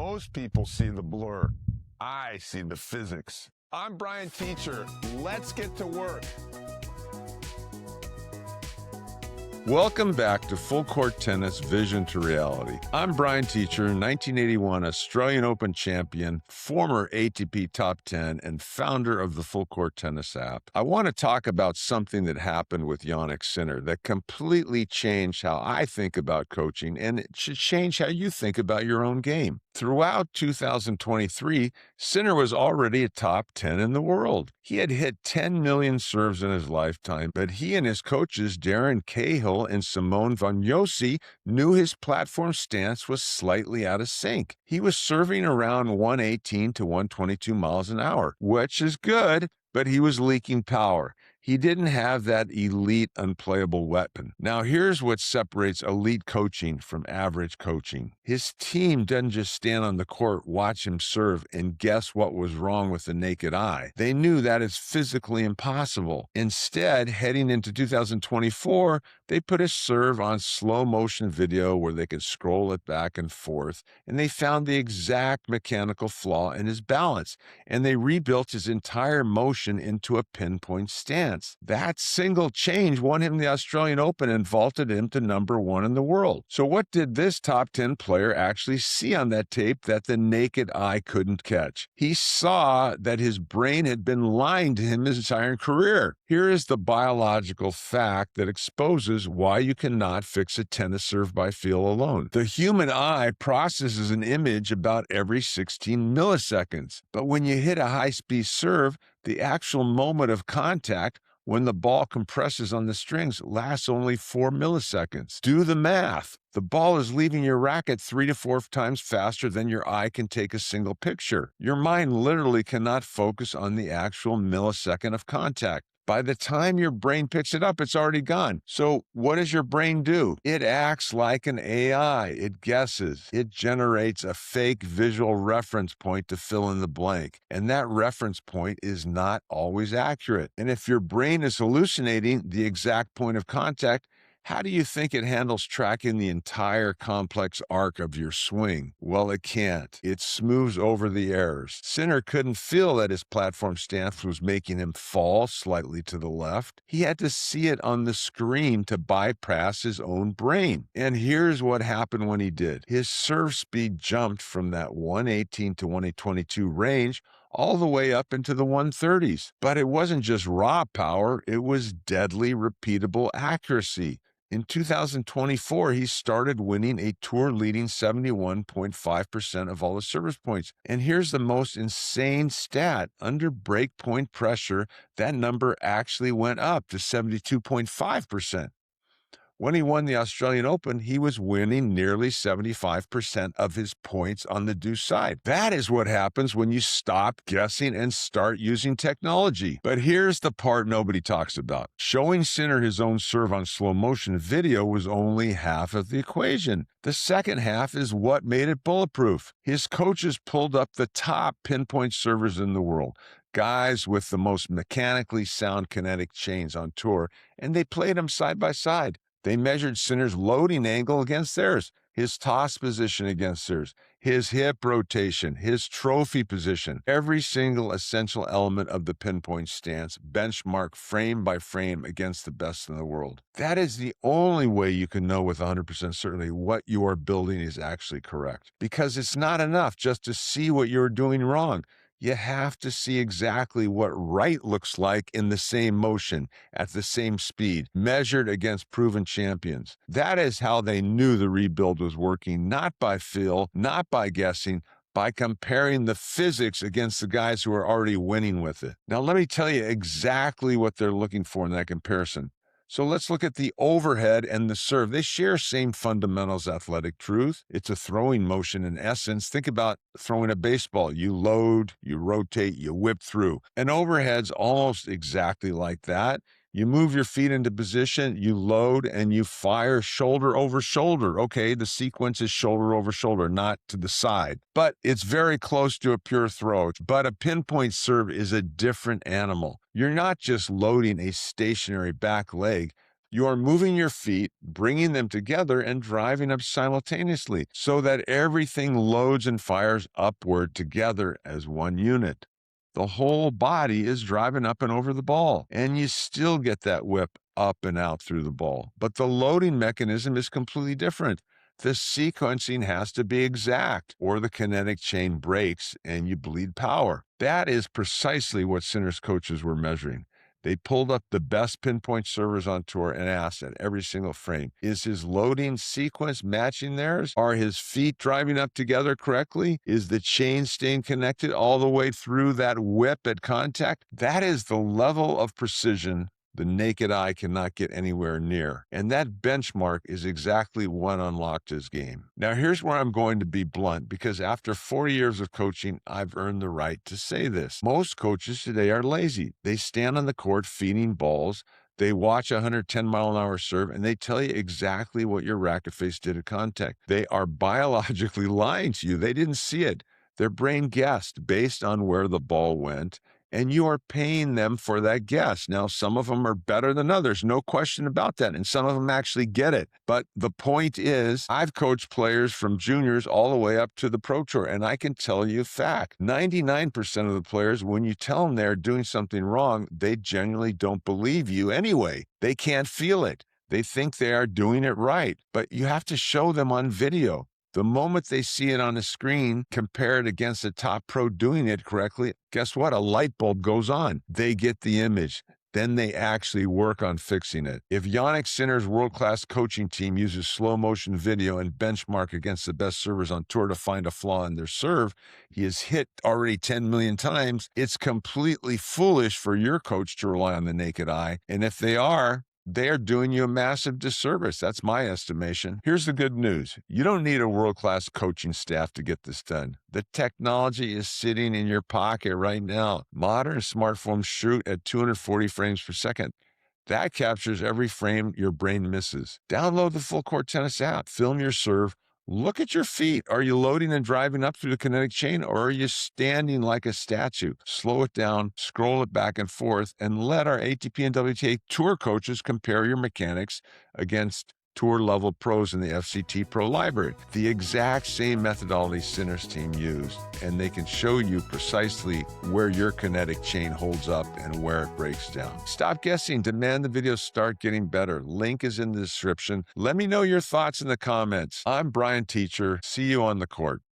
Most people see the blur. I see the physics. I'm Brian Teacher. Let's get to work. Welcome back to Full Court Tennis Vision to Reality. I'm Brian Teacher, 1981 Australian Open champion, former ATP Top 10, and founder of the Full Court Tennis app. I want to talk about something that happened with Jannik Sinner that completely changed how I think about coaching, and it should change how you think about your own game. Throughout 2023, Sinner was already a top 10 in the world. He had hit 10 million serves in his lifetime, but he and his coaches, Darren, Cahill, and Simone Vagnozzi, knew his platform stance was slightly out of sync. He was serving around 118 to 122 miles an hour, which is good, but he was leaking power. He didn't have that elite, unplayable weapon. Now, here's what separates elite coaching from average coaching. His team doesn't just stand on the court, watch him serve, and guess what was wrong with the naked eye. They knew that is physically impossible. Instead, heading into 2024, they put his serve on slow motion video where they could scroll it back and forth, and they found the exact mechanical flaw in his balance, and they rebuilt his entire motion into a pinpoint stance. That single change won him the Australian Open and vaulted him to number one in the world. So what did this top 10 player actually see on that tape that the naked eye couldn't catch? He saw that his brain had been lying to him his entire career. Here is the biological fact that exposes why you cannot fix a tennis serve by feel alone. The human eye processes an image about every 16 milliseconds. But when you hit a high-speed serve, the actual moment of contact, when the ball compresses on the strings, lasts only 4 milliseconds. Do the math. The ball is leaving your racket 3 to 4 times faster than your eye can take a single picture. Your mind literally cannot focus on the actual millisecond of contact. By the time your brain picks it up, it's already gone. So what does your brain do? It acts like an AI. It guesses. It generates a fake visual reference point to fill in the blank. And that reference point is not always accurate. And if your brain is hallucinating the exact point of contact, how do you think it handles tracking the entire complex arc of your swing? Well, it can't. It smooths over the errors. Sinner couldn't feel that his platform stance was making him fall slightly to the left. He had to see it on the screen to bypass his own brain. And here's what happened when he did. His serve speed jumped from that 118 to 122 range all the way up into the 130s. But it wasn't just raw power, it was deadly, repeatable accuracy. In 2024, he started winning a tour-leading 71.5% of all the service points. And here's the most insane stat. Under breakpoint pressure, that number actually went up to 72.5%. When he won the Australian Open, he was winning nearly 75% of his points on the deuce side. That is what happens when you stop guessing and start using technology. But here's the part nobody talks about. Showing Sinner his own serve on slow motion video was only half of the equation. The second half is what made it bulletproof. His coaches pulled up the top pinpoint servers in the world, guys with the most mechanically sound kinetic chains on tour, and they played them side by side. They measured Sinner's loading angle against theirs, his toss position against theirs, his hip rotation, his trophy position, every single essential element of the pinpoint stance, benchmark frame by frame against the best in the world. That is the only way you can know with 100% certainty what you are building is actually correct. Because it's not enough just to see what you're doing wrong. You have to see exactly what right looks like in the same motion, at the same speed, measured against proven champions. That is how they knew the rebuild was working, not by feel, not by guessing, by comparing the physics against the guys who are already winning with it. Now, let me tell you exactly what they're looking for in that comparison. So let's look at the overhead and the serve. They share same fundamentals, athletic truth. It's a throwing motion in essence. Think about throwing a baseball. You load, you rotate, you whip through. An overhead's almost exactly like that. You move your feet into position, you load, and you fire shoulder over shoulder. Okay, the sequence is shoulder over shoulder, not to the side. But it's very close to a pure throw. But a pinpoint serve is a different animal. You're not just loading a stationary back leg. You are moving your feet, bringing them together, and driving up simultaneously so that everything loads and fires upward together as one unit. The whole body is driving up and over the ball, and you still get that whip up and out through the ball. But the loading mechanism is completely different. The sequencing has to be exact, or the kinetic chain breaks and you bleed power. That is precisely what Sinner's coaches were measuring. They pulled up the best pinpoint servers on tour and asked at every single frame, is his loading sequence matching theirs? Are his feet driving up together correctly? Is the chain staying connected all the way through that whip at contact? That is the level of precision the naked eye cannot get anywhere near. And that benchmark is exactly what unlocked his game. Now, here's where I'm going to be blunt, because after 4 years of coaching, I've earned the right to say this. Most coaches today are lazy. They stand on the court feeding balls. They watch a 110-mile-an-hour serve, and they tell you exactly what your racket face did at contact. They are biologically lying to you. They didn't see it. Their brain guessed based on where the ball went, and you are paying them for that guess. Now, some of them are better than others, no question about that, and some of them actually get it. But the point is, I've coached players from juniors all the way up to the Pro Tour, and I can tell you a fact. 99% of the players, when you tell them they're doing something wrong, they genuinely don't believe you anyway. They can't feel it. They think they are doing it right, but you have to show them on video. The moment they see it on the screen, compared against a top pro doing it correctly, guess what? A light bulb goes on. They get the image. Then they actually work on fixing it. If Jannik Sinner's world-class coaching team uses slow-motion video and benchmark against the best servers on tour to find a flaw in their serve, he has hit already 10 million times. It's completely foolish for your coach to rely on the naked eye. And if they are doing you a massive disservice. That's my estimation. Here's the good news. You don't need a world-class coaching staff to get this done. The technology is sitting in your pocket right now. Modern smartphones shoot at 240 frames per second. That captures every frame your brain misses. Download the Full Court Tennis app. Film your serve. Look at your feet. Are you loading and driving up through the kinetic chain, or are you standing like a statue? Slow it down, scroll it back and forth, and let our ATP and WTA tour coaches compare your mechanics against tour-level pros in the FCT Pro Library. The exact same methodology Sinner's team used, and they can show you precisely where your kinetic chain holds up and where it breaks down. Stop guessing. Demand the videos start getting better. Link is in the description. Let me know your thoughts in the comments. I'm Brian Teacher. See you on the court.